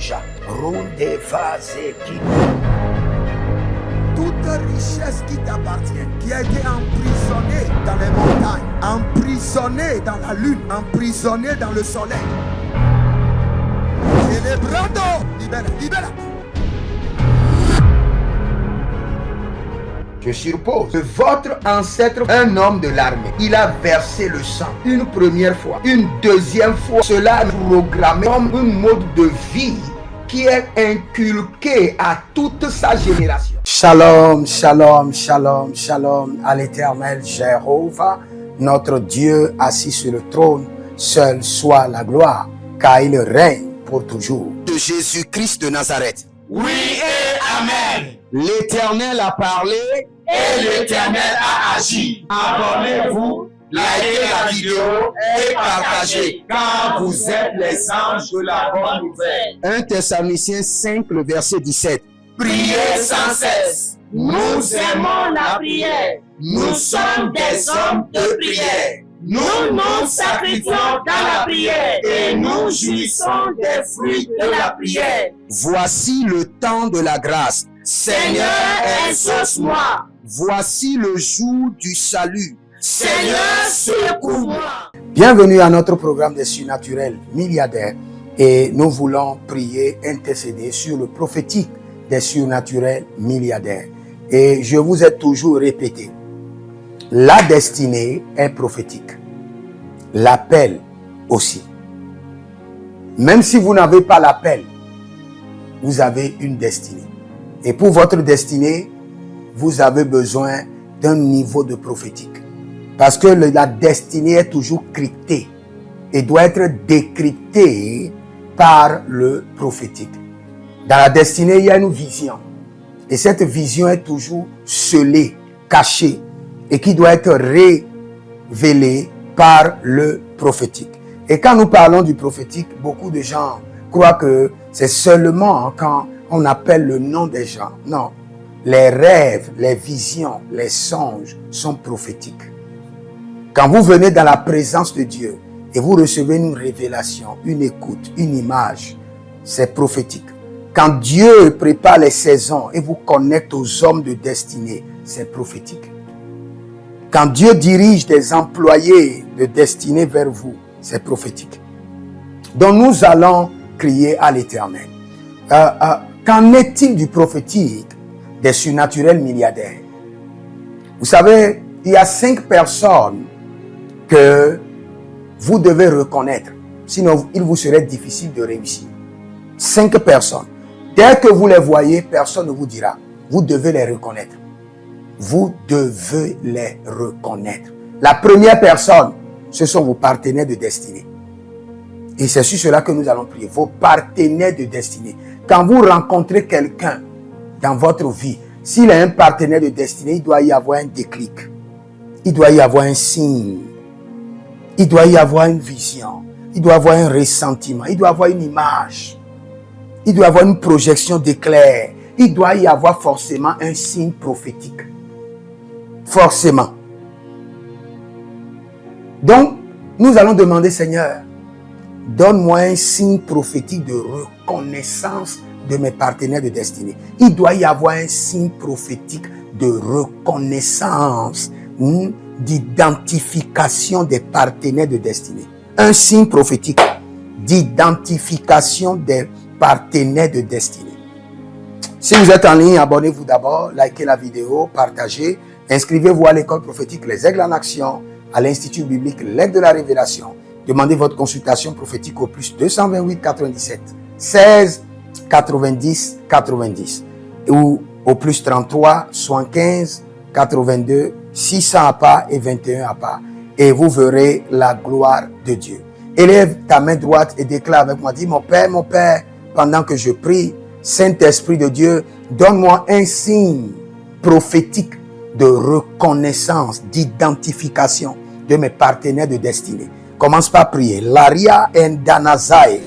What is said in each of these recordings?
Rouja, Ronde Vazeki. Toute richesse qui t'appartient, qui a été emprisonnée dans les montagnes, emprisonnée dans la lune, emprisonnée dans le soleil. Et les brando, libère. Je suppose que votre ancêtre, un homme de l'armée, il a versé le sang une première fois, une deuxième fois. Cela est programmé comme un mode de vie qui est inculqué à toute sa génération. Shalom, shalom, shalom, shalom à l'Éternel Jéhovah, notre Dieu assis sur le trône. Seul soit la gloire, car il règne pour toujours. De Jésus-Christ de Nazareth. Oui et Amen. L'Éternel a parlé et l'Éternel a agi. Abonnez-vous, likez la vidéo et partagez, car vous êtes les anges de la bonne nouvelle. 1 Thessaloniciens 5, le verset 17. Priez sans cesse. Nous aimons la prière. Nous sommes des hommes de prière. Nous nous sacrifions dans la prière et nous jouissons des fruits de la prière. Voici le temps de la grâce. Seigneur, exauce-moi. Voici le jour du salut. Seigneur, secours-moi. Bienvenue à notre programme des surnaturels milliardaires et nous voulons prier, intercéder sur le prophétique des surnaturels milliardaires. Et je vous ai toujours répété, la destinée est prophétique. L'appel aussi. Même si vous n'avez pas l'appel, vous avez une destinée. Et pour votre destinée, vous avez besoin d'un niveau de prophétique. Parce que la destinée est toujours cryptée et doit être décryptée par le prophétique. Dans la destinée, il y a une vision. Et cette vision est toujours scellée, cachée et qui doit être révélée par le prophétique. Et quand nous parlons du prophétique, beaucoup de gens croient que c'est seulement quand on appelle le nom des gens. Non, les rêves, les visions, les songes sont prophétiques. Quand vous venez dans la présence de Dieu et vous recevez une révélation, une écoute, une image, c'est prophétique. Quand Dieu prépare les saisons et vous connecte aux hommes de destinée, c'est prophétique. Quand Dieu dirige des employés de destinée vers vous, c'est prophétique. Donc nous allons crier à l'Éternel. Qu'en est-il du prophétique des surnaturels milliardaires? Vous savez, il y a 5 personnes que vous devez reconnaître. Sinon, il vous serait difficile de réussir. 5 personnes. Dès que vous les voyez, personne ne vous dira. Vous devez les reconnaître. Vous devez les reconnaître. La première personne, ce sont vos partenaires de destinée. Et c'est sur cela que nous allons prier. Vos partenaires de destinée. Quand vous rencontrez quelqu'un dans votre vie, s'il est un partenaire de destinée, il doit y avoir un déclic. Il doit y avoir un signe. Il doit y avoir une vision. Il doit y avoir un ressentiment. Il doit y avoir une image. Il doit y avoir une projection d'éclair. Il doit y avoir forcément un signe prophétique. Forcément. Donc, nous allons demander, Seigneur, donne-moi un signe prophétique de reconnaissance de mes partenaires de destinée. Il doit y avoir un signe prophétique de reconnaissance, d'identification des partenaires de destinée. Un signe prophétique d'identification des partenaires de destinée. Si vous êtes en ligne, abonnez-vous d'abord, likez la vidéo, partagez, inscrivez-vous à l'école prophétique Les Aigles en Action, à l'Institut biblique L'Aigle de la Révélation. Demandez votre consultation prophétique au plus 228 97 16 90 90 ou au plus 33 75 82 600 à part et 21 à part. Et vous verrez la gloire de Dieu. Élève ta main droite et déclare avec moi. Dis, mon Père, pendant que je prie, Saint-Esprit de Dieu, donne-moi un signe prophétique de reconnaissance, d'identification de mes partenaires de destinée. Commence par prier. Laria Endanazai.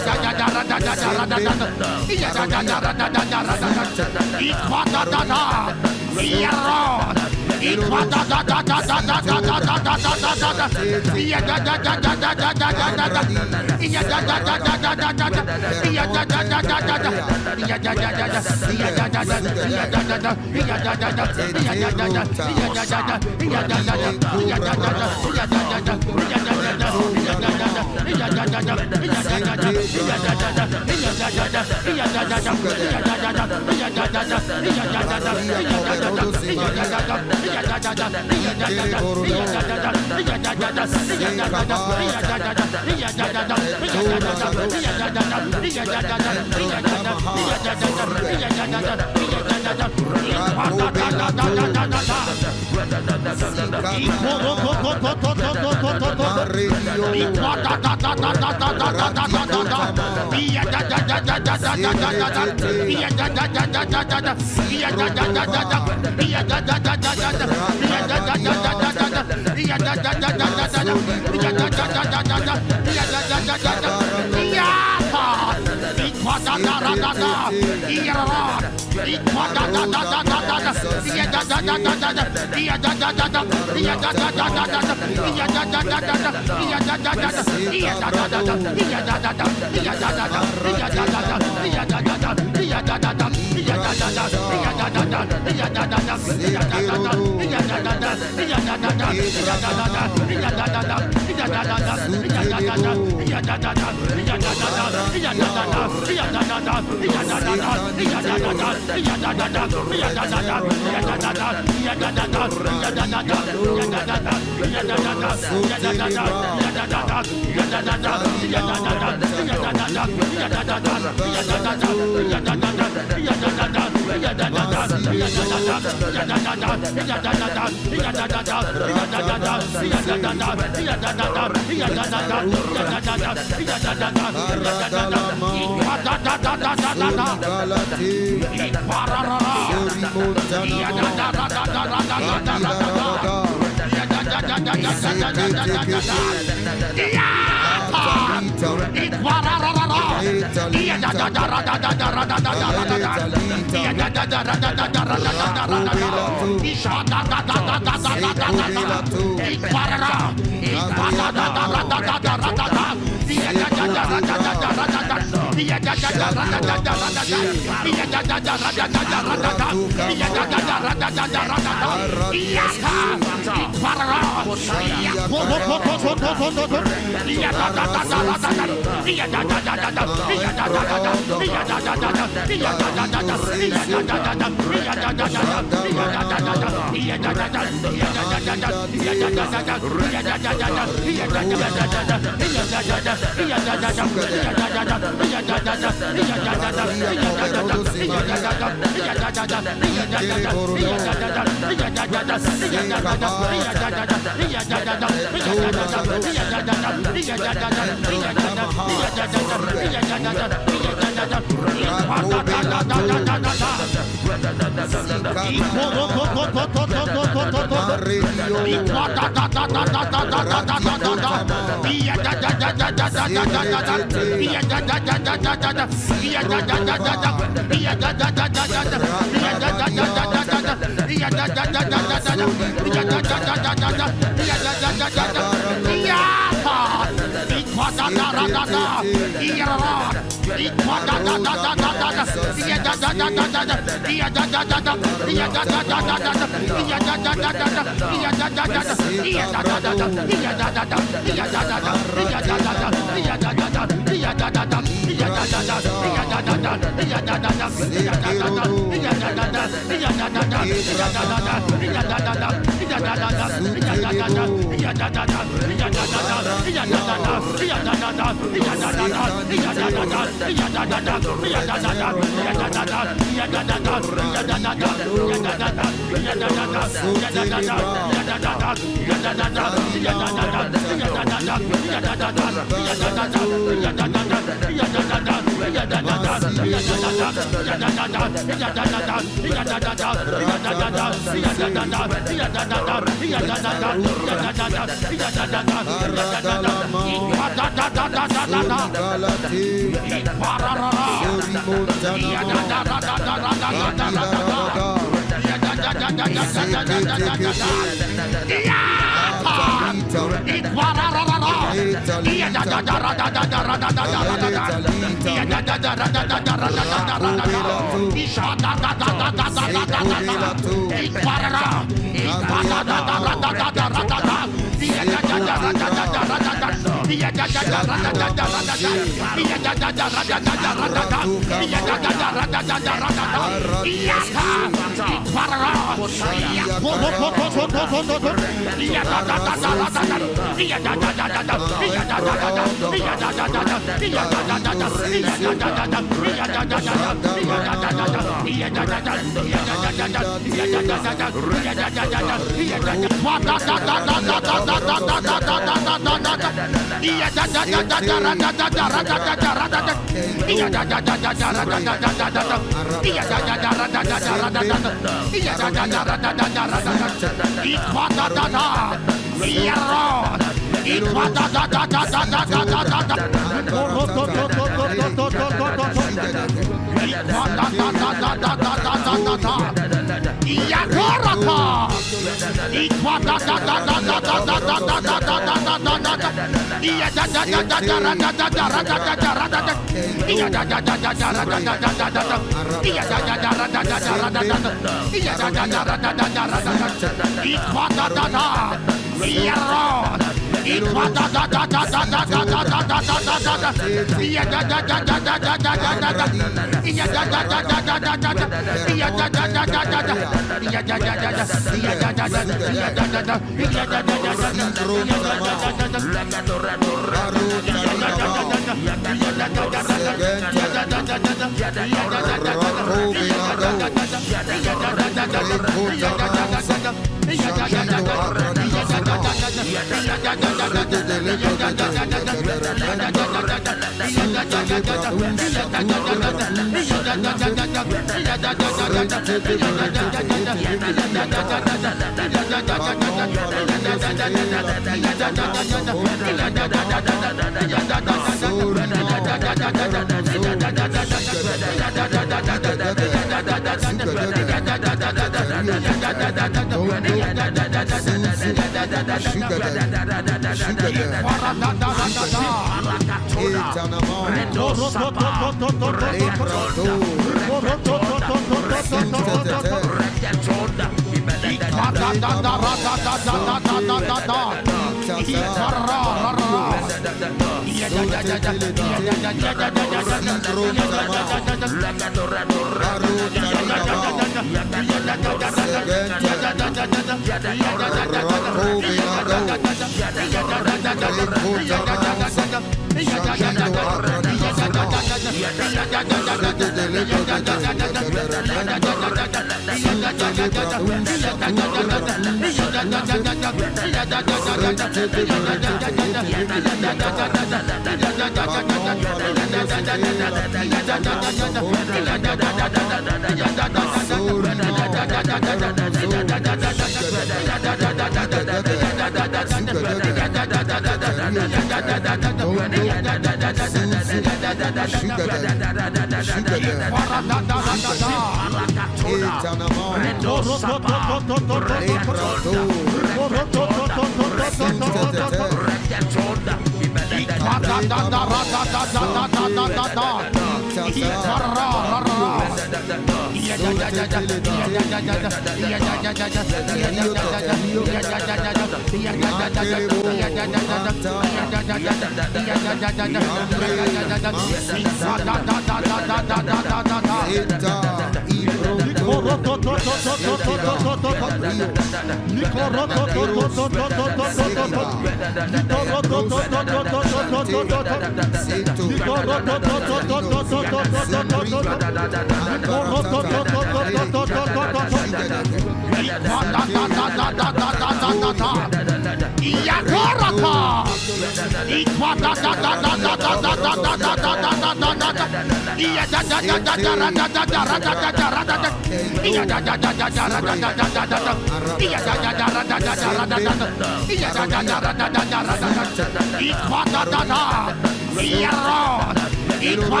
Iya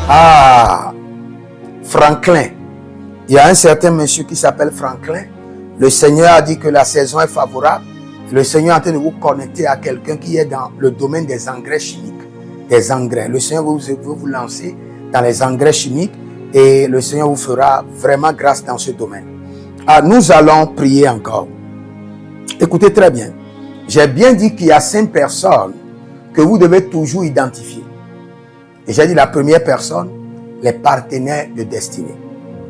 Ah, Franklin. Il y a un certain monsieur qui s'appelle Franklin. Le Seigneur a dit que la saison est favorable. Le Seigneur est en train de vous connecter à quelqu'un qui est dans le domaine des engrais chimiques. Des engrais. Le Seigneur veut vous lancer dans les engrais chimiques et le Seigneur vous fera vraiment grâce dans ce domaine. Ah, nous allons prier encore. Écoutez très bien. J'ai bien dit qu'il y a 5 personnes que vous devez toujours identifier. Et j'ai dit la première personne, les partenaires de destinée.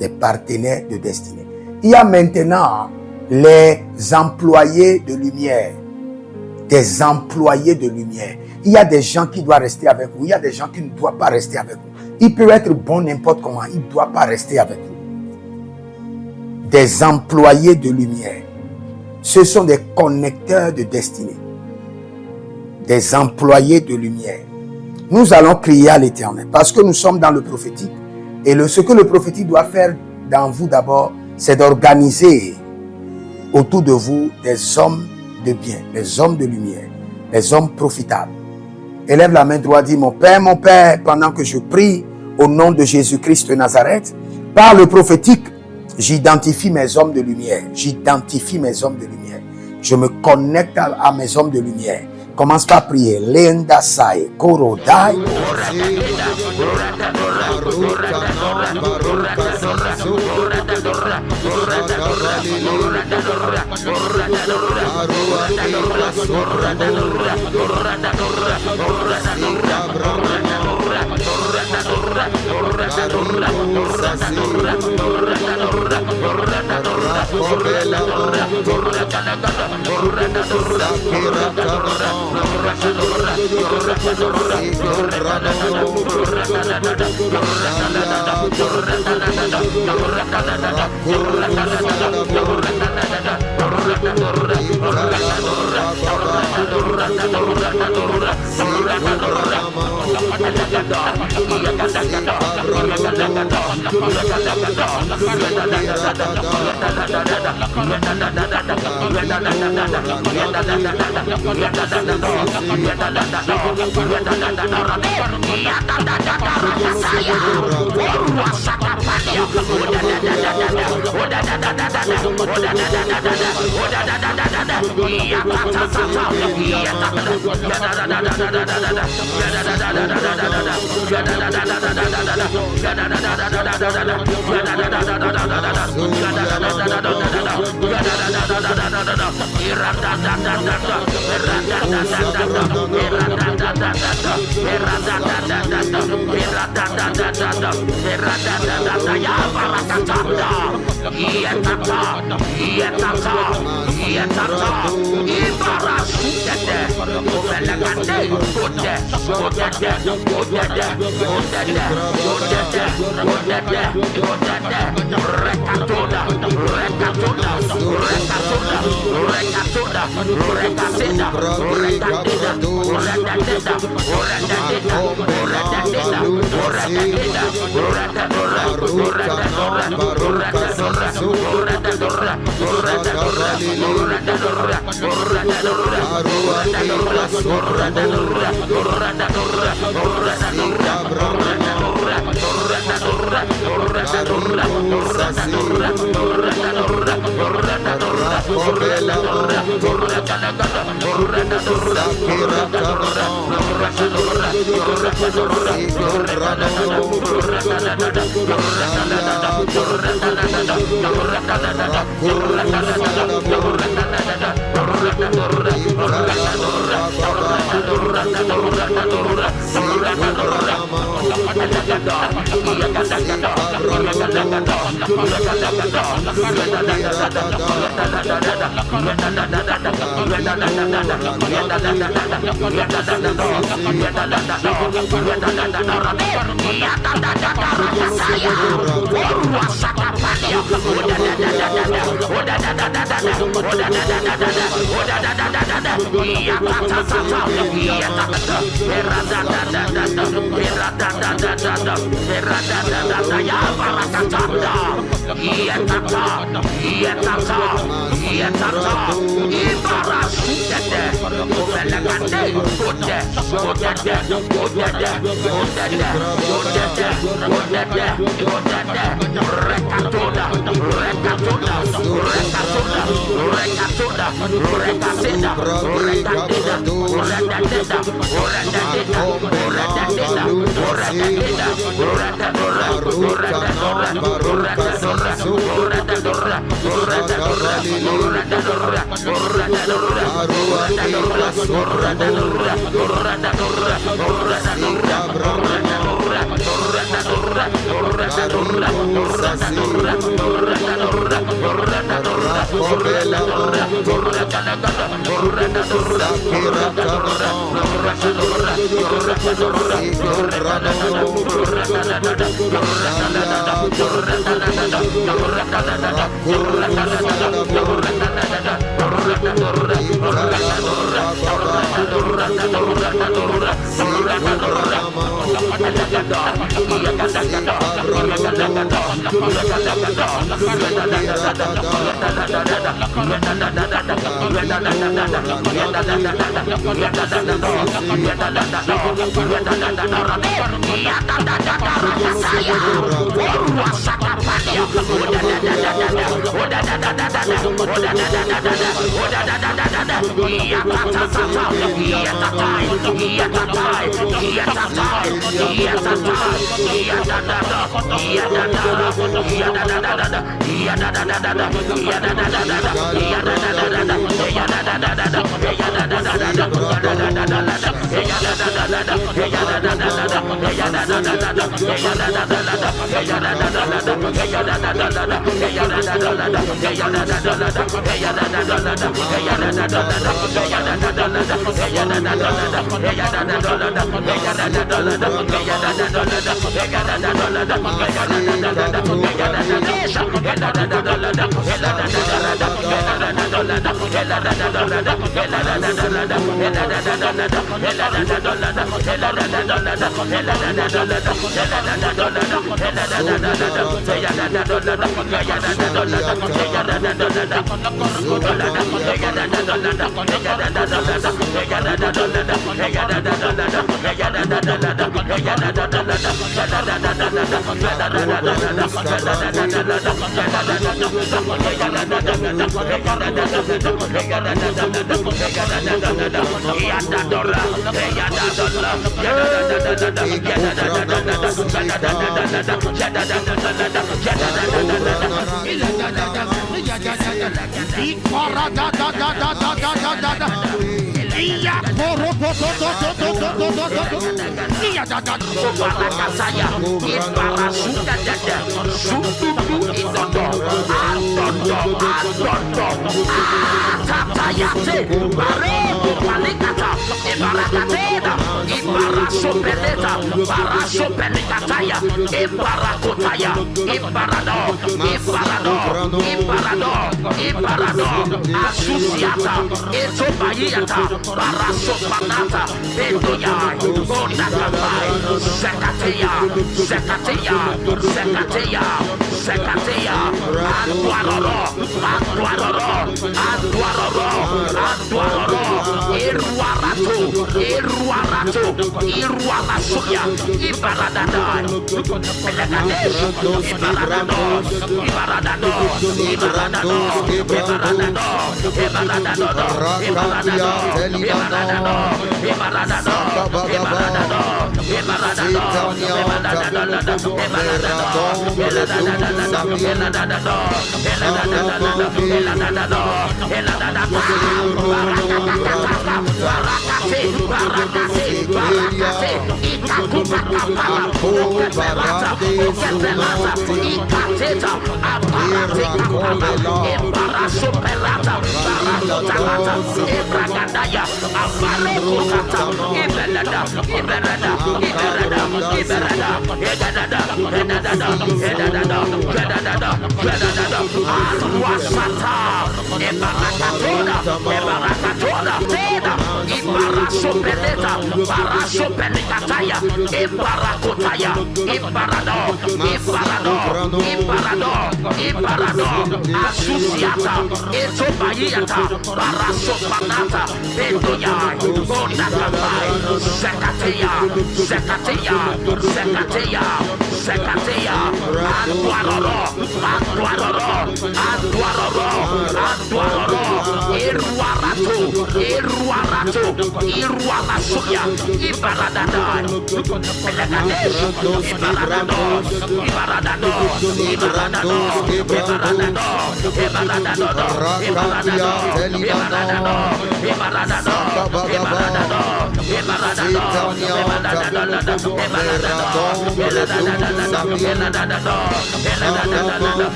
Les partenaires de destinée. Il y a maintenant les employés de lumière. Des employés de lumière. Il y a des gens qui doivent rester avec vous. Il y a des gens qui ne doivent pas rester avec vous. Il peut être bon n'importe comment. Il ne doit pas rester avec vous. Des employés de lumière. Ce sont des connecteurs de destinée. Des employés de lumière. Nous allons crier à l'Éternel parce que nous sommes dans le prophétique. Et ce que le prophétique doit faire dans vous d'abord, c'est d'organiser autour de vous des hommes de bien, des hommes de lumière, des hommes profitables. Élève la main droite, dis mon Père, pendant que je prie au nom de Jésus-Christ de Nazareth, par le prophétique, j'identifie mes hommes de lumière. J'identifie mes hommes de lumière. Je me connecte à mes hommes de lumière. Commence par prier. Lenda Sai, Korodai.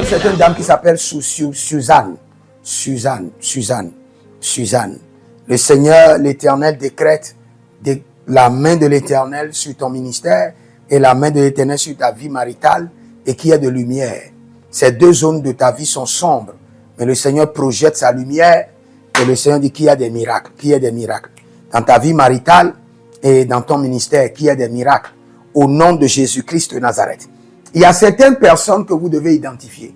C'est une dame qui s'appelle Suzanne. Le Seigneur, l'Éternel décrète la main de l'Éternel sur ton ministère et la main de l'Éternel sur ta vie maritale et qu'il y ait de lumière. Ces deux zones de ta vie sont sombres, mais le Seigneur projette sa lumière et le Seigneur dit qu'il y a des miracles, qu'il y a des miracles. Dans ta vie maritale et dans ton ministère, qu'il y a des miracles au nom de Jésus-Christ de Nazareth. Il y a certaines personnes que vous devez identifier.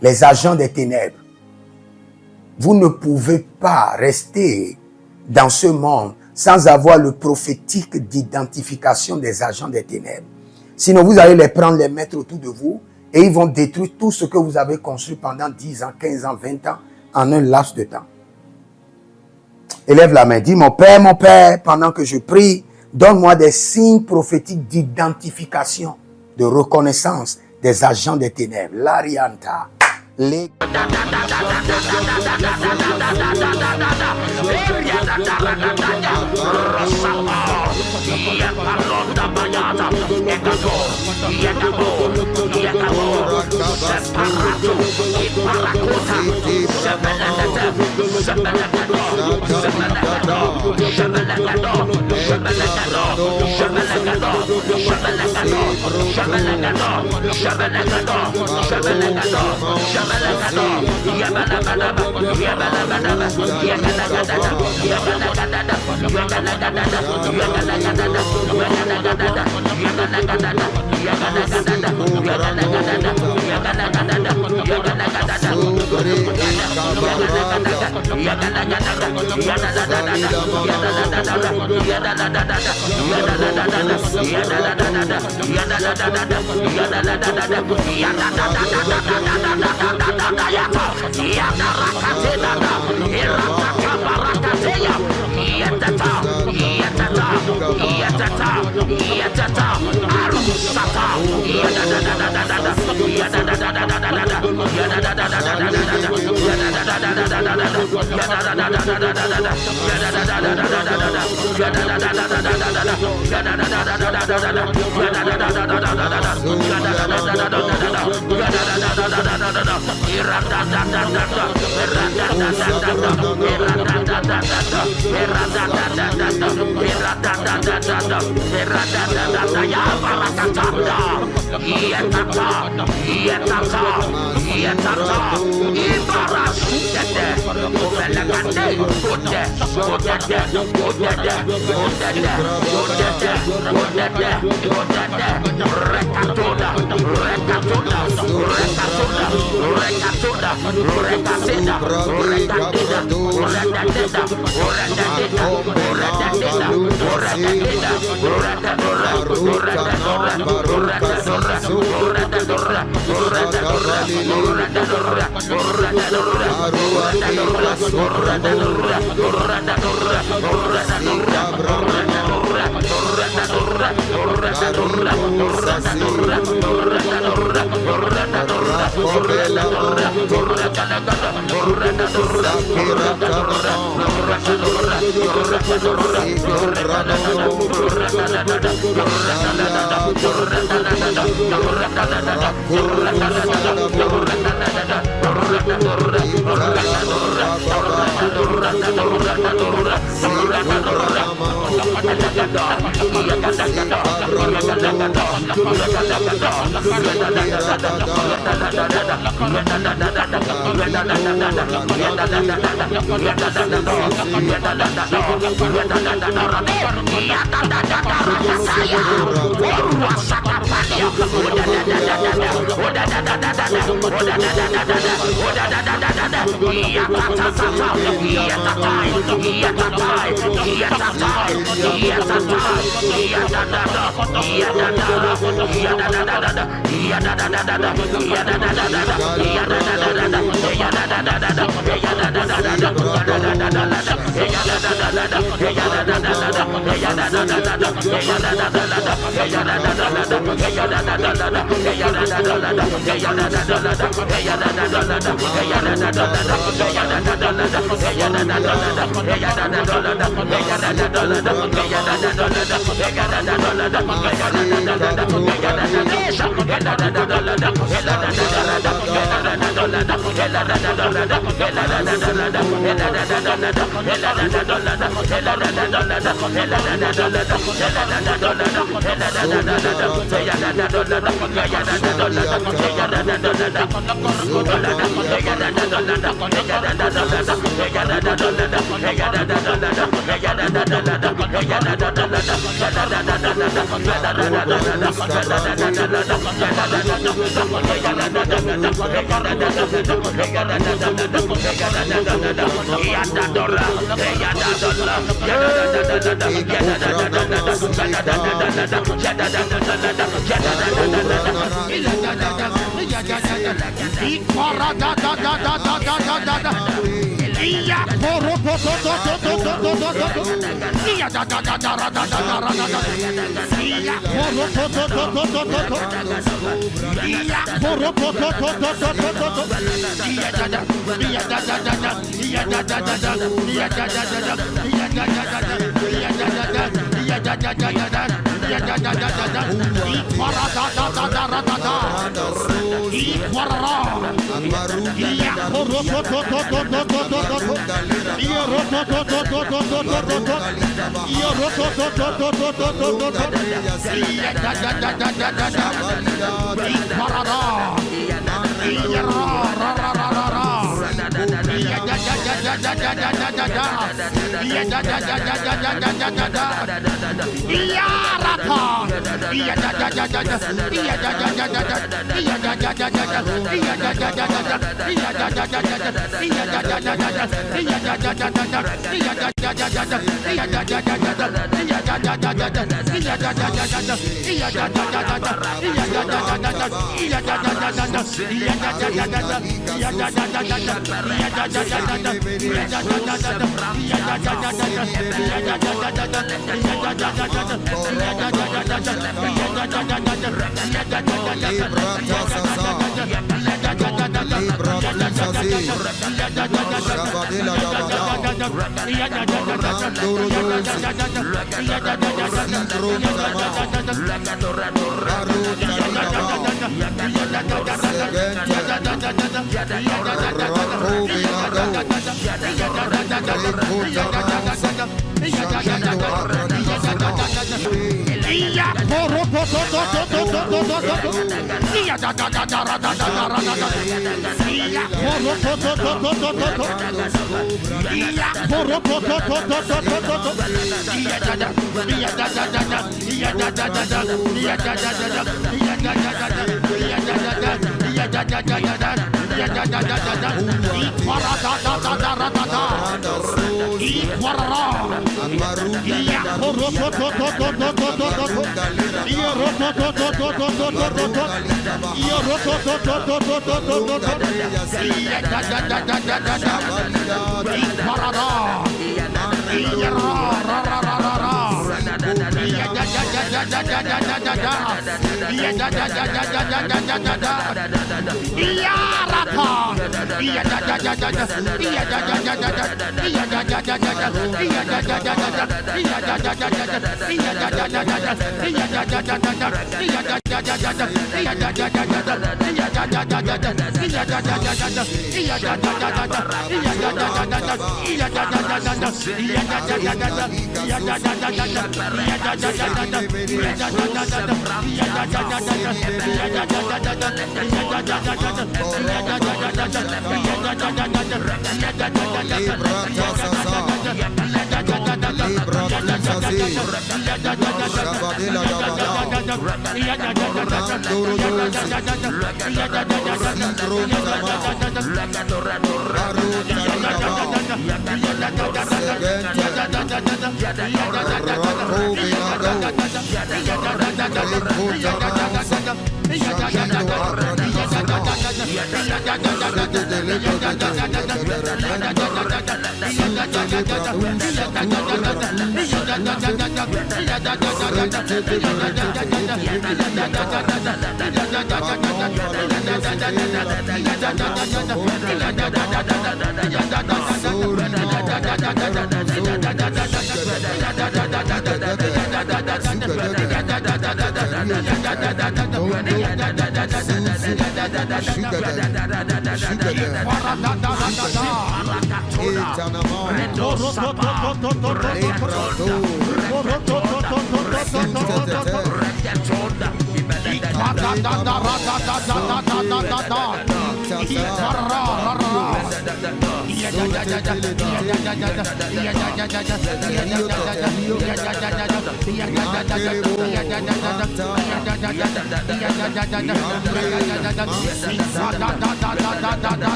Les agents des ténèbres. Vous ne pouvez pas rester dans ce monde sans avoir le prophétique d'identification des agents des ténèbres. Sinon, vous allez les prendre, les mettre autour de vous et ils vont détruire tout ce que vous avez construit pendant 10 ans, 15 ans, 20 ans en un laps de temps. Élève la main, dis mon Père, pendant que je prie, donne-moi des signes prophétiques d'identification, de reconnaissance des agents des ténèbres. L'Arianta.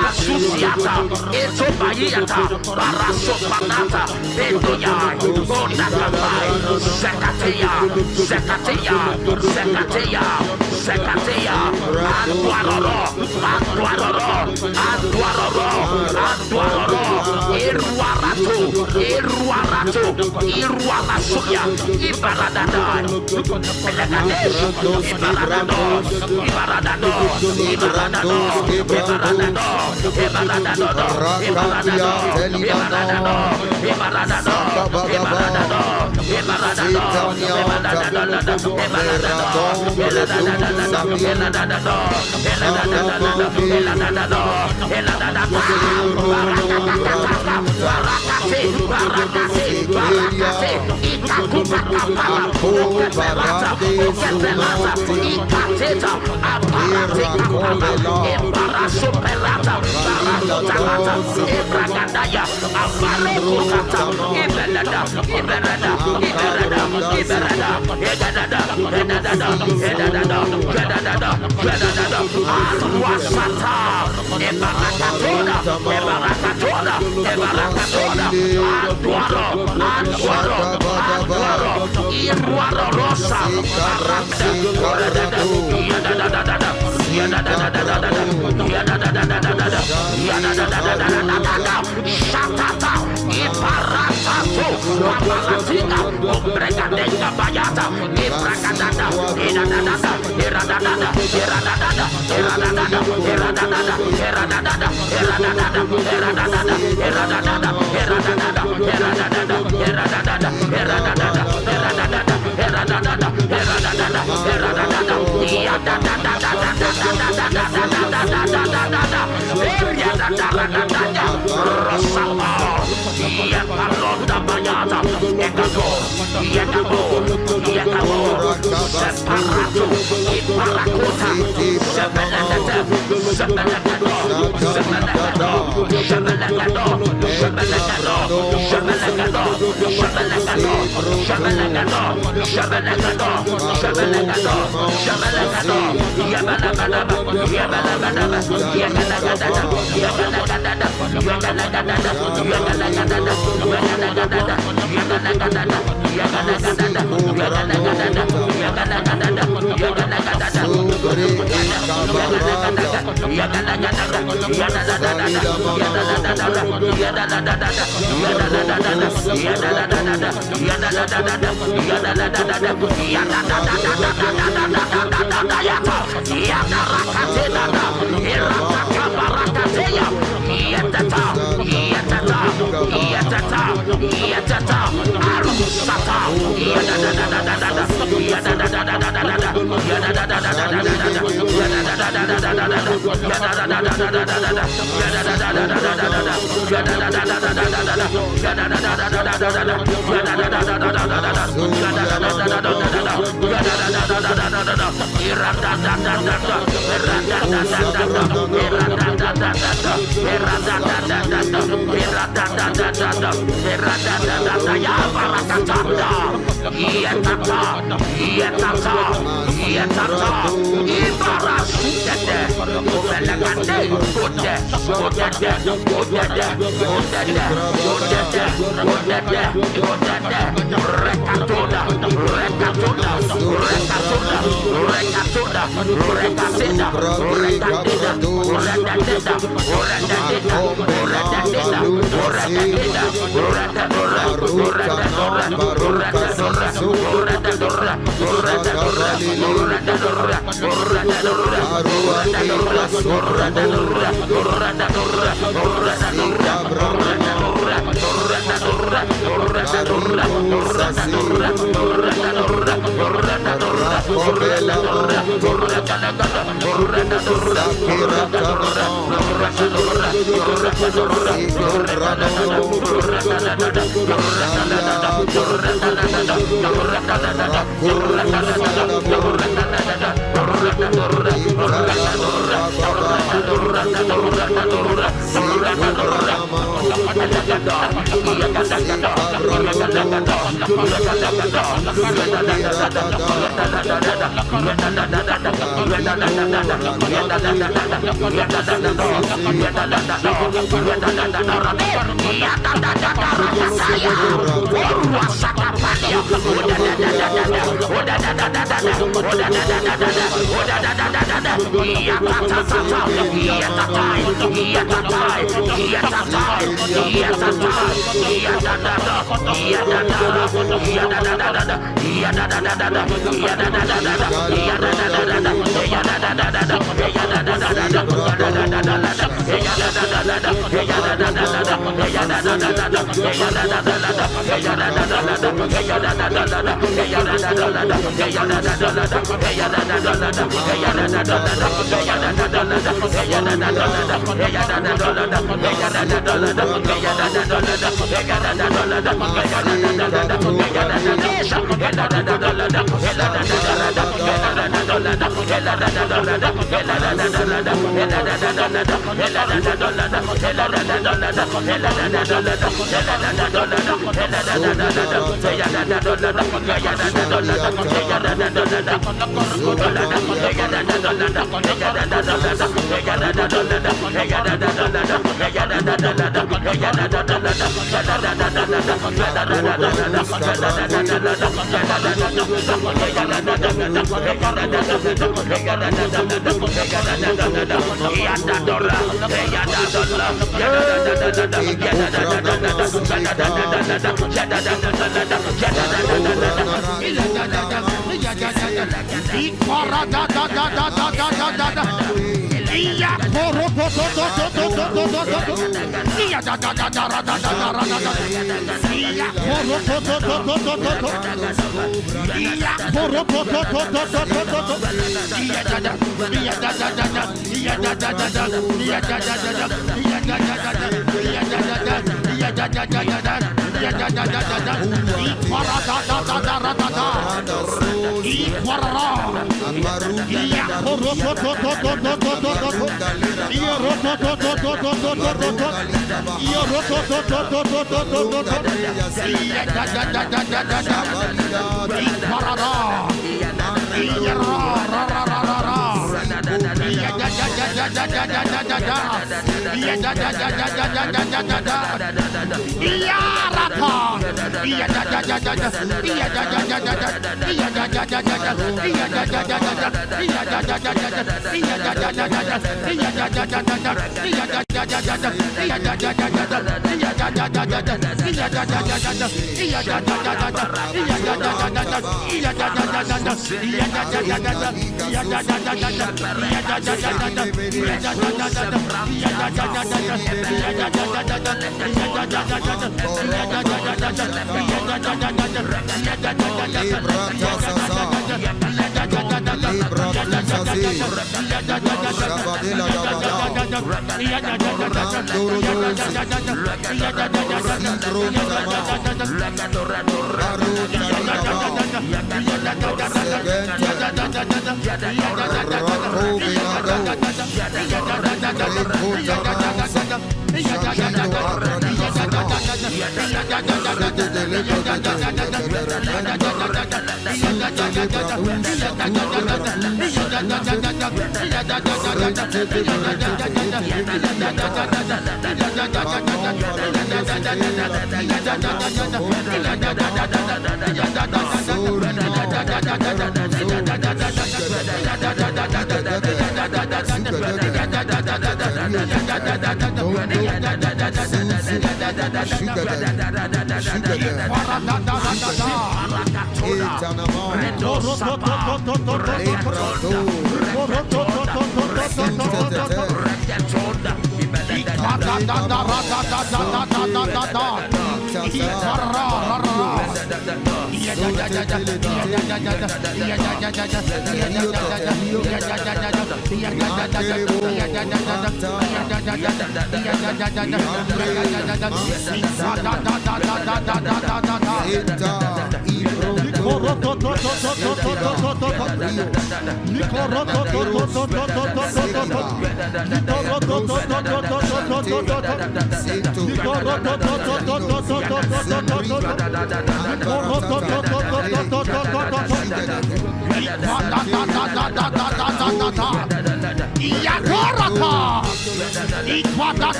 Asusiata, Etobayata, Barasopanata, Bedoya, Bonakabai, Zekatea, Zekatea, Zekatea, Zekatea, Antuaroro, Antuaroro, Antuaroro, Antuaroro, Iruarato, Iruarato, Iruarasoya, Ibaradada, Pelagadesh, Ibaradado, Ibaradado, Ibaradado, Superata, Barasotalata, Ebragadaya, Abarokota, Iberada, Iberada, Iberada, Iberada, Edada, Edada, Edada, Edada, Edada, Arwasata, Ebarakatona, Ebarakatona, Ebarakatona, Antuaro, Antuaro, Antuaro, Iruaro Rosa, Shatata, Iparatato, Raparatina, Obregadenga Bayata, Ibragadada, Iradada, Iradada, Iradada, Iradada, Iradada, Iradada, Iradada, Iradada, Iradada, Iradada, Iradada, Iradada, Iradada,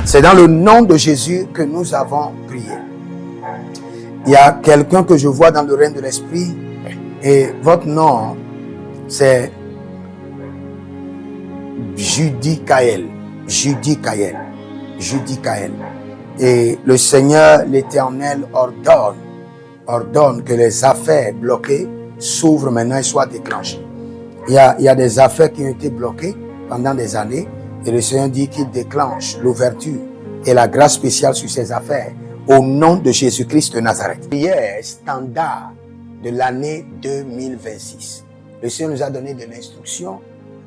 C'est dans le nom de Jésus que nous avons prié. Il y a quelqu'un que je vois dans le règne de l'Esprit et votre nom, c'est Judicaël. Judicaël. Judicaël. Et le Seigneur, l'Éternel, ordonne que les affaires bloquées s'ouvrent maintenant et soient déclenchées. Il y a des affaires qui ont été bloquées pendant des années et le Seigneur dit qu'il déclenche l'ouverture et la grâce spéciale sur ces affaires au nom de Jésus-Christ de Nazareth. Prière standard de l'année 2026. Le Seigneur nous a donné de l'instruction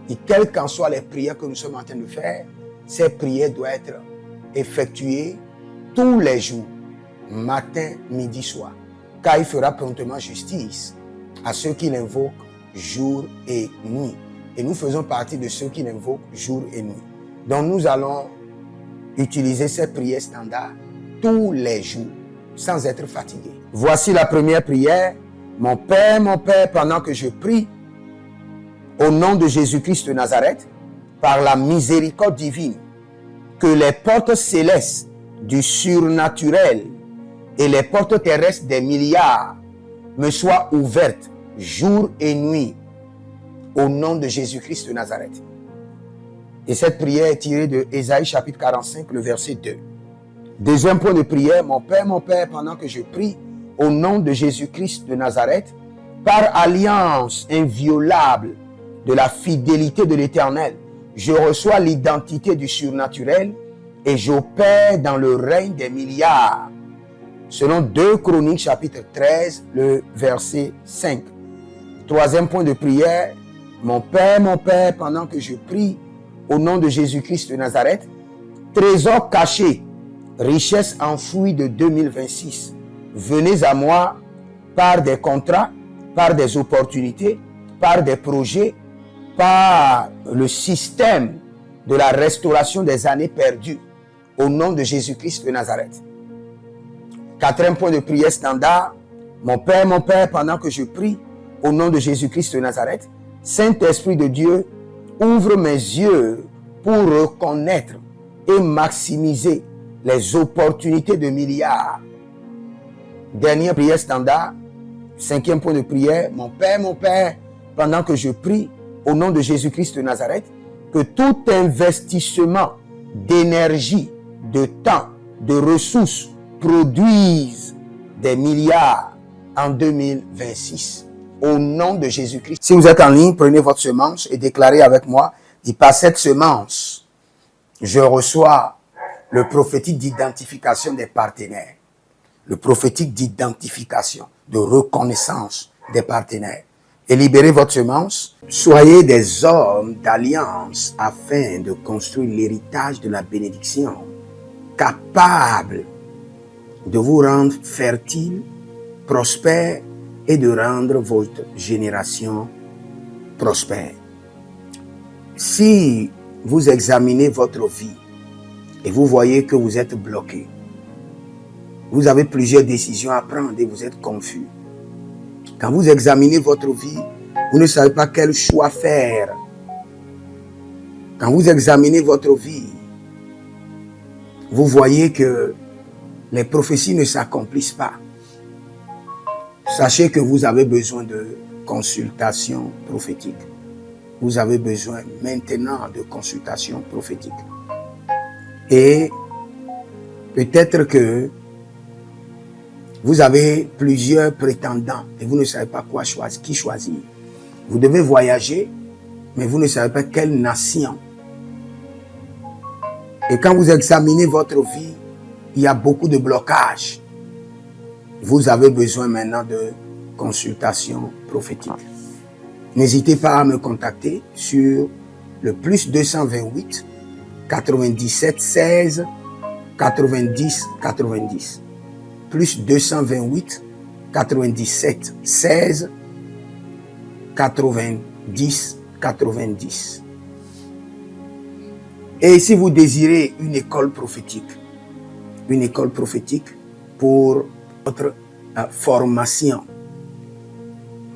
et quelles qu'en soient les prières que nous sommes en train de faire, ces prières doivent être effectuées tous les jours, matin, midi, soir, car il fera promptement justice à ceux qui l'invoquent jour et nuit. Et nous faisons partie de ceux qui l'invoquent jour et nuit. Donc nous allons utiliser ces prières standards tous les jours, sans être fatigués. Voici la première prière. Mon Père, pendant que je prie, au nom de Jésus-Christ de Nazareth, par la miséricorde divine, que les portes célestes du surnaturel et les portes terrestres des milliards me soient ouvertes jour et nuit au nom de Jésus-Christ de Nazareth. Et cette prière est tirée de Ésaïe chapitre 45, le verset 2. Deuxième point de prière, mon Père, pendant que je prie au nom de Jésus-Christ de Nazareth, par alliance inviolable de la fidélité de l'Éternel, je reçois l'identité du surnaturel et j'opère dans le règne des milliards. Selon 2 Chroniques chapitre 13, le verset 5. Troisième point de prière, mon Père, pendant que je prie au nom de Jésus-Christ de Nazareth, trésor caché, richesse enfouie de 2026, venez à moi par des contrats, par des opportunités, par des projets, par le système de la restauration des années perdues, au nom de Jésus-Christ de Nazareth. Quatrième point de prière standard, mon Père, pendant que je prie, au nom de Jésus-Christ de Nazareth, Saint-Esprit de Dieu, ouvre mes yeux pour reconnaître et maximiser les opportunités de milliards. Dernière prière standard, cinquième point de prière, mon Père, pendant que je prie, au nom de Jésus-Christ de Nazareth, que tout investissement d'énergie, de temps, de ressources produise des milliards en 2026. Au nom de Jésus-Christ. Si vous êtes en ligne, prenez votre semence et déclarez avec moi, dit par cette semence, je reçois le prophétique d'identification des partenaires. Le prophétique d'identification, de reconnaissance des partenaires. Et libérez votre semence. Soyez des hommes d'alliance afin de construire l'héritage de la bénédiction, capables de vous rendre fertile, prospère et de rendre votre génération prospère. Si vous examinez votre vie et vous voyez que vous êtes bloqué, vous avez plusieurs décisions à prendre et vous êtes confus. Quand vous examinez votre vie, vous ne savez pas quel choix faire. Quand vous examinez votre vie, vous voyez que les prophéties ne s'accomplissent pas. Sachez que vous avez besoin de consultation prophétique. Vous avez besoin maintenant de consultation prophétique. Et peut-être que vous avez plusieurs prétendants et vous ne savez pas qui choisir. Vous devez voyager, mais vous ne savez pas quelle nation. Et quand vous examinez votre vie, il y a beaucoup de blocages. Vous avez besoin maintenant de consultation prophétique. N'hésitez pas à me contacter sur le plus 228 97 16 90 90. Plus 228 97 16 90 90. Et si vous désirez une école prophétique pour votre formation,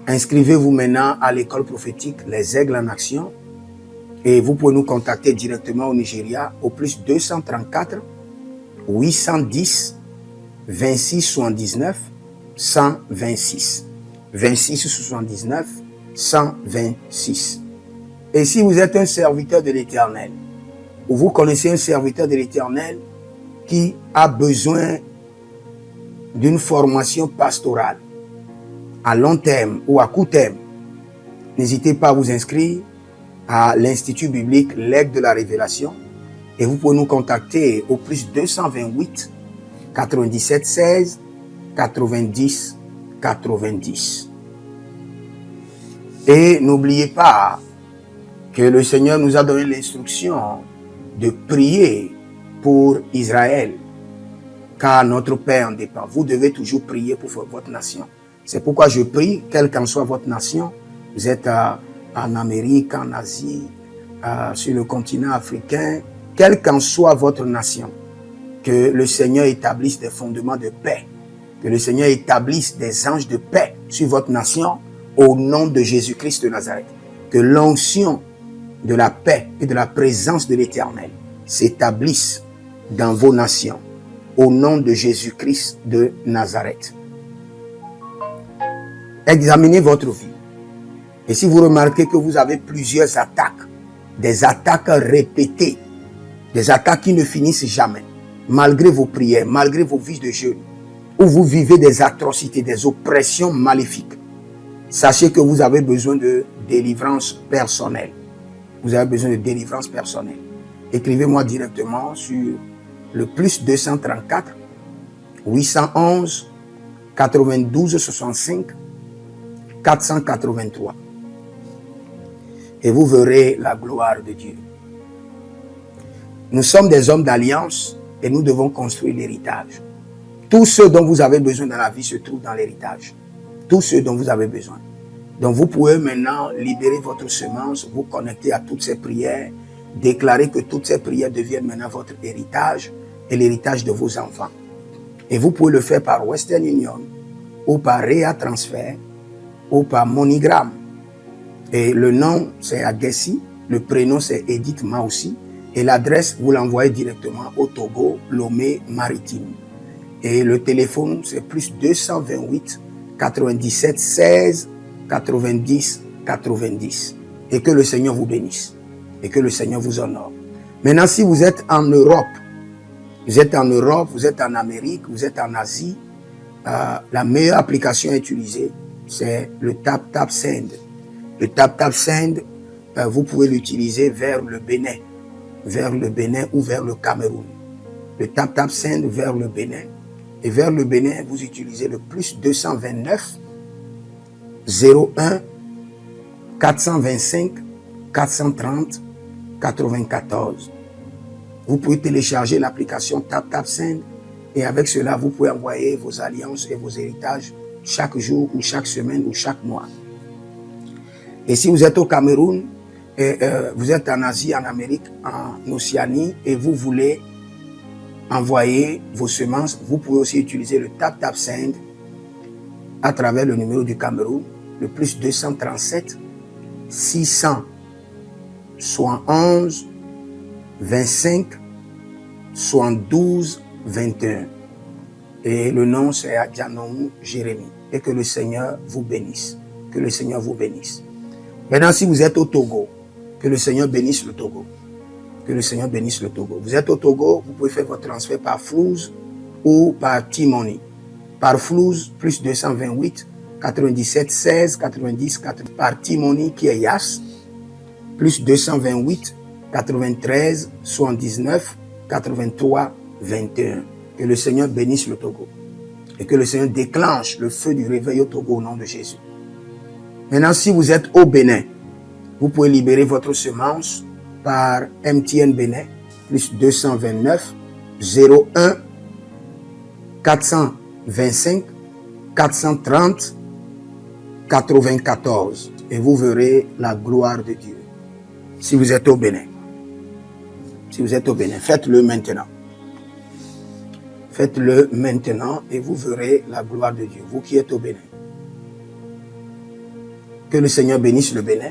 inscrivez-vous maintenant à l'école prophétique Les Aigles en Action et vous pouvez nous contacter directement au Nigeria au plus 234 810 26 79 126. 26 79 126. Et si vous êtes un serviteur de l'Éternel, ou vous connaissez un serviteur de l'Éternel qui a besoin d'une formation pastorale à long terme ou à court terme, n'hésitez pas à vous inscrire à l'Institut biblique L'Aigle de la Révélation et vous pouvez nous contacter au plus 228 97 16 90 90. Et n'oubliez pas que le Seigneur nous a donné l'instruction de prier pour Israël, car notre paix en dépend. Vous devez toujours prier pour votre nation. C'est pourquoi je prie, quelle qu'en soit votre nation, vous êtes en Amérique, en Asie, sur le continent africain, quelle qu'en soit votre nation, que le Seigneur établisse des fondements de paix, que le Seigneur établisse des anges de paix sur votre nation au nom de Jésus-Christ de Nazareth. Que l'onction de la paix et de la présence de l'Éternel s'établisse dans vos nations au nom de Jésus-Christ de Nazareth. Examinez votre vie. Et si vous remarquez que vous avez plusieurs attaques, des attaques répétées, des attaques qui ne finissent jamais, malgré vos prières, malgré vos vies de jeûne, où vous vivez des atrocités, des oppressions maléfiques, sachez que vous avez besoin de délivrance personnelle. Vous avez besoin de délivrance personnelle. Écrivez-moi directement sur le plus 234 811 92 65 483. Et vous verrez la gloire de Dieu. Nous sommes des hommes d'alliance et nous devons construire l'héritage. Tout ce dont vous avez besoin dans la vie se trouve dans l'héritage. Tout ce dont vous avez besoin. Donc vous pouvez maintenant libérer votre semence, vous connecter à toutes ces prières, déclarer que toutes ces prières deviennent maintenant votre héritage et l'héritage de vos enfants. Et vous pouvez le faire par Western Union ou par Rea Transfer ou par MoneyGram. Et le nom c'est Agessi, le prénom c'est Edith Maussi et l'adresse vous l'envoyez directement au Togo, Lomé Maritime. Et le téléphone c'est plus 228 97 16 90 90. Et que le Seigneur vous bénisse. Et que le Seigneur vous honore. Maintenant, si vous êtes en Europe, vous êtes en Amérique, vous êtes en Asie, la meilleure application à utiliser, c'est le TapTapSend. Le TapTapSend, vous pouvez l'utiliser vers le Bénin ou vers le Cameroun. Le TapTapSend vers le Bénin. Et vers le Bénin, vous utilisez le plus 229 01 425 430 94. Vous pouvez télécharger l'application TapTapSend et avec cela, vous pouvez envoyer vos alliances et vos héritages chaque jour ou chaque semaine ou chaque mois. Et si vous êtes au Cameroun, vous êtes en Asie, en Amérique, en Océanie et vous voulez envoyer vos semences, vous pouvez aussi utiliser le TapTapSend à travers le numéro du Cameroun, le plus 237 671 25 72 21. Et le nom c'est Adjanou Jérémie. Et que le Seigneur vous bénisse. Que le Seigneur vous bénisse. Maintenant, si vous êtes au Togo, que le Seigneur bénisse le Togo. Que le Seigneur bénisse le Togo. Vous êtes au Togo, vous pouvez faire votre transfert par Flouz ou par T-Money. Par Flouz, plus 228 97 16 90 80. Par T-Money qui est Yas, plus 228 93 79 83 21. Que le Seigneur bénisse le Togo. Et que le Seigneur déclenche le feu du réveil au Togo au nom de Jésus. Maintenant, si vous êtes au Bénin, vous pouvez libérer votre semence par MTN Bénin, plus 229 01 425 430 94. Et vous verrez la gloire de Dieu. Si vous êtes au Bénin. Si vous êtes au Bénin, faites-le maintenant. Faites-le maintenant et vous verrez la gloire de Dieu. Vous qui êtes au Bénin. Que le Seigneur bénisse le Bénin.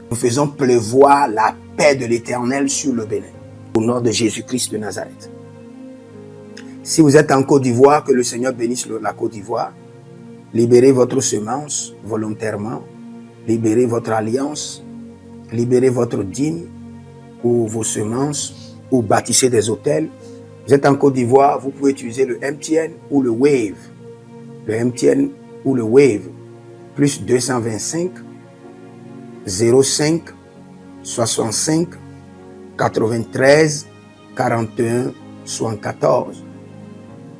Nous faisons pleuvoir la paix de l'Éternel sur le Bénin. Au nom de Jésus-Christ de Nazareth. Si vous êtes en Côte d'Ivoire, que le Seigneur bénisse la Côte d'Ivoire. Libérez votre semence volontairement. Libérez votre alliance. Libérez votre dîme ou vos semences ou bâtissez des hôtels. Vous êtes en Côte d'Ivoire, vous pouvez utiliser le MTN ou le Wave. Le MTN ou le Wave. Plus 225 05 65 93 41 74.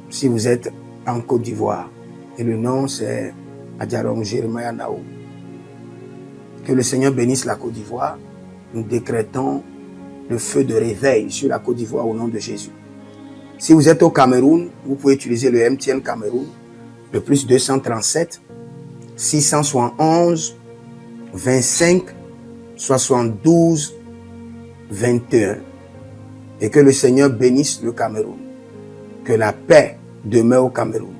Si vous êtes en Côte d'Ivoire. Et le nom c'est Adjanou Jérémie Naou. Que le Seigneur bénisse la Côte d'Ivoire. Nous décrétons le feu de réveil sur la Côte d'Ivoire au nom de Jésus. Si vous êtes au Cameroun, vous pouvez utiliser le MTN Cameroun, le plus 237 671 25 72 21. Et que le Seigneur bénisse le Cameroun. Que la paix demeure au Cameroun.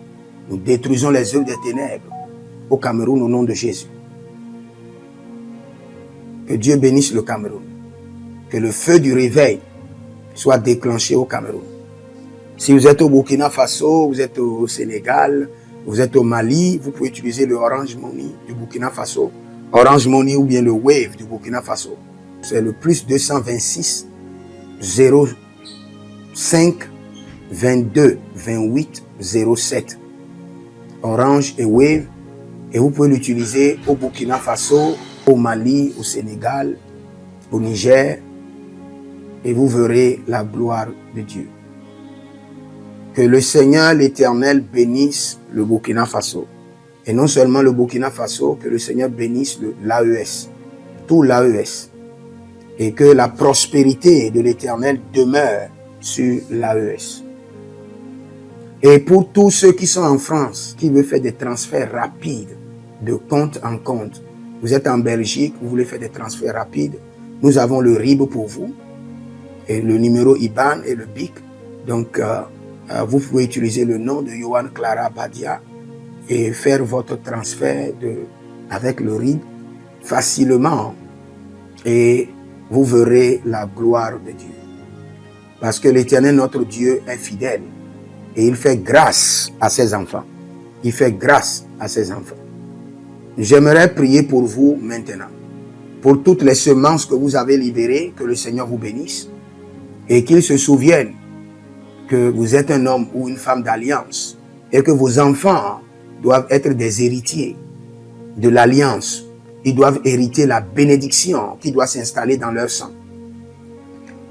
Nous détruisons les œuvres des ténèbres au Cameroun au nom de Jésus. Que Dieu bénisse le Cameroun. Que le feu du réveil soit déclenché au Cameroun. Si vous êtes au Burkina Faso, vous êtes au Sénégal, vous êtes au Mali, vous pouvez utiliser le Orange Money du Burkina Faso. Orange Money ou bien le Wave du Burkina Faso. C'est le plus 226 05 22 28 07. Orange et Wave. Et vous pouvez l'utiliser au Burkina Faso, au Mali, au Sénégal, au Niger. Et vous verrez la gloire de Dieu. Que le Seigneur l'Éternel bénisse le Burkina Faso. Et non seulement le Burkina Faso, que le Seigneur bénisse l'AES, tout l'AES. Et que la prospérité de l'Éternel demeure sur l'AES. Et pour tous ceux qui sont en France, qui veulent faire des transferts rapides de compte en compte, vous êtes en Belgique, vous voulez faire des transferts rapides, nous avons le RIB pour vous, et le numéro IBAN et le BIC. Donc, vous pouvez utiliser le nom de Yohan Clara Badia et faire votre transfert avec le RIB facilement et vous verrez la gloire de Dieu. Parce que l'Éternel, notre Dieu, est fidèle et il fait grâce à ses enfants. Il fait grâce à ses enfants. J'aimerais prier pour vous maintenant. Pour toutes les semences que vous avez libérées, que le Seigneur vous bénisse et qu'il se souvienne que vous êtes un homme ou une femme d'alliance et que vos enfants doivent être des héritiers de l'alliance. Ils doivent hériter la bénédiction qui doit s'installer dans leur sang.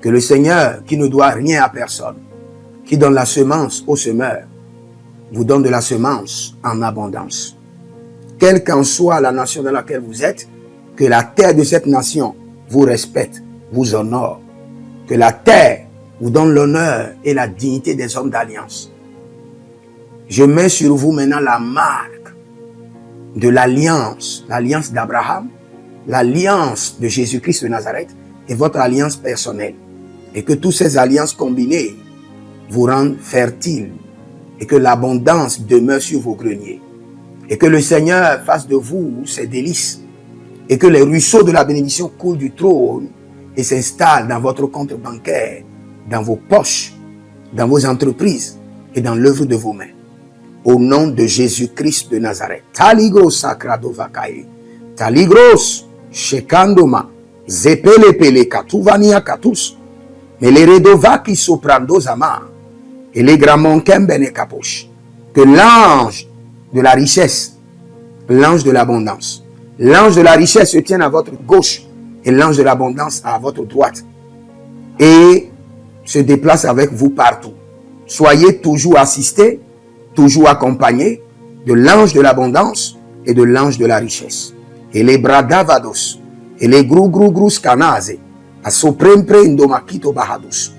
Que le Seigneur, qui ne doit rien à personne, qui donne la semence au semeur, vous donne de la semence en abondance. Quelle qu'en soit la nation dans laquelle vous êtes, que la terre de cette nation vous respecte, vous honore. Que la terre vous donne l'honneur et la dignité des hommes d'alliance. Je mets sur vous maintenant la marque de l'alliance, l'alliance d'Abraham, l'alliance de Jésus-Christ de Nazareth et votre alliance personnelle. Et que toutes ces alliances combinées vous rendent fertiles et que l'abondance demeure sur vos greniers. Et que le Seigneur fasse de vous ses délices et que les ruisseaux de la bénédiction coulent du trône et s'installent dans votre compte bancaire, dans vos poches, dans vos entreprises et dans l'œuvre de vos mains. au nom de Jésus-Christ de Nazareth. Taligros sakrado vakaye. Taligros shekandoma. Zepelepele katuvania katus. Meleredovaki soprando zama. Et les gramons kembene kaposh. Que l'ange de la richesse, l'ange de l'abondance, l'ange de la richesse se tienne à votre gauche et l'ange de l'abondance à votre droite. Et se déplace avec vous partout. Soyez toujours assistés, toujours accompagnés de l'ange de l'abondance et de l'ange de la richesse. Et les bradavados, et les grou scanaze, a soprempre indomakito bahadus.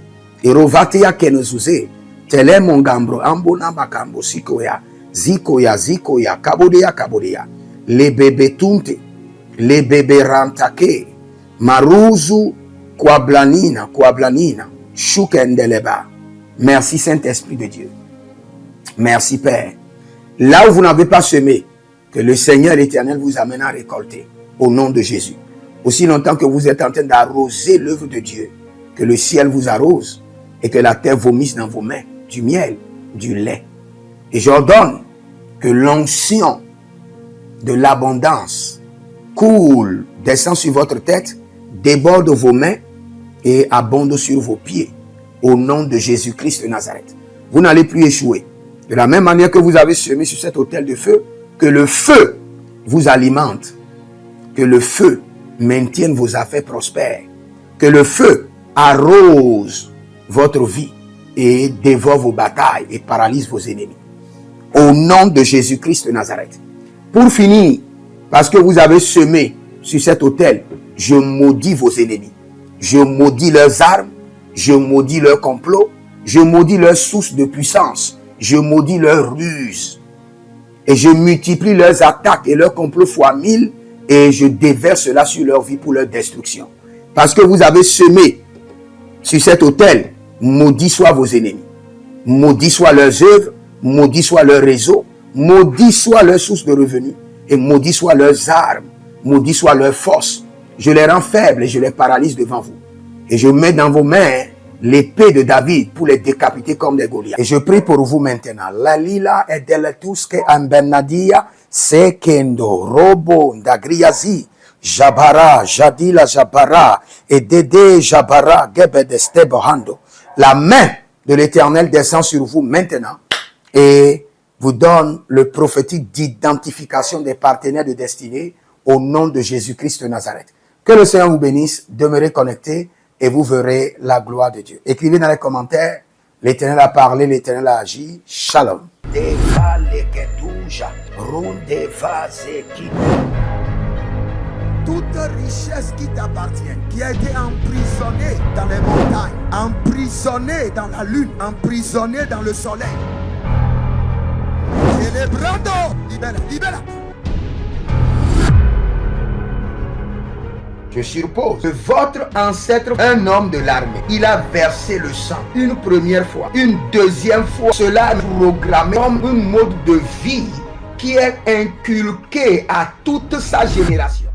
Et rovatea kenezuze, tele mongambro ambona makambo sikoya, zikoya, kabodea. Les bébés tunte, les bébés rantake, maruzu, kwablanina, shukendeleba. Merci Saint-Esprit de Dieu. Merci Père. Là où vous n'avez pas semé, que le Seigneur l'Éternel vous amène à récolter. Au nom de Jésus. Aussi longtemps que vous êtes en train d'arroser l'œuvre de Dieu, que le ciel vous arrose et que la terre vomisse dans vos mains du miel, du lait. Et j'ordonne que l'onction de l'abondance coule, descend sur votre tête, déborde vos mains et abonde sur vos pieds. Au nom de Jésus-Christ de Nazareth. Vous n'allez plus échouer. De la même manière que vous avez semé sur cet autel de feu, que le feu vous alimente, que le feu maintienne vos affaires prospères, que le feu arrose votre vie et dévore vos batailles et paralyse vos ennemis. Au nom de Jésus-Christ de Nazareth. Pour finir, parce que vous avez semé sur cet autel, je maudis vos ennemis. Je maudis leurs armes. Je maudis leur complot, je maudis leur source de puissance, je maudis leur ruse. Et je multiplie leurs attaques et leurs complots fois 1000 et je déverse cela sur leur vie pour leur destruction. Parce que vous avez semé sur cet autel, maudit soient vos ennemis, maudit soient leurs œuvres, maudit soit leur réseau, maudit soit leur source de revenus et maudit soient leurs armes, maudit soit leur force. Je les rends faibles et je les paralyse devant vous. Et je mets dans vos mains l'épée de David pour les décapiter comme des Goliaths. Et je prie pour vous maintenant. La lila et deletuske ambernadia sekendo robo ndagriazi jabara jadila jabara et dede jabara gebedeste bohando. La main de l'Éternel descend sur vous maintenant et vous donne le prophétique d'identification des partenaires de destinée au nom de Jésus-Christ de Nazareth. Que le Seigneur vous bénisse. Demeurez connectés. Et vous verrez la gloire de Dieu. Écrivez dans les commentaires, l'Éternel a parlé, l'Éternel a agi. Shalom. Toute richesse qui t'appartient, qui a été emprisonnée dans les montagnes, emprisonnée dans la lune, emprisonnée dans le soleil. Célébrando, libera. Je suppose que votre ancêtre, un homme de l'armée, il a versé le sang une première fois, une deuxième fois. Cela est programmé comme un mode de vie qui est inculqué à toute sa génération.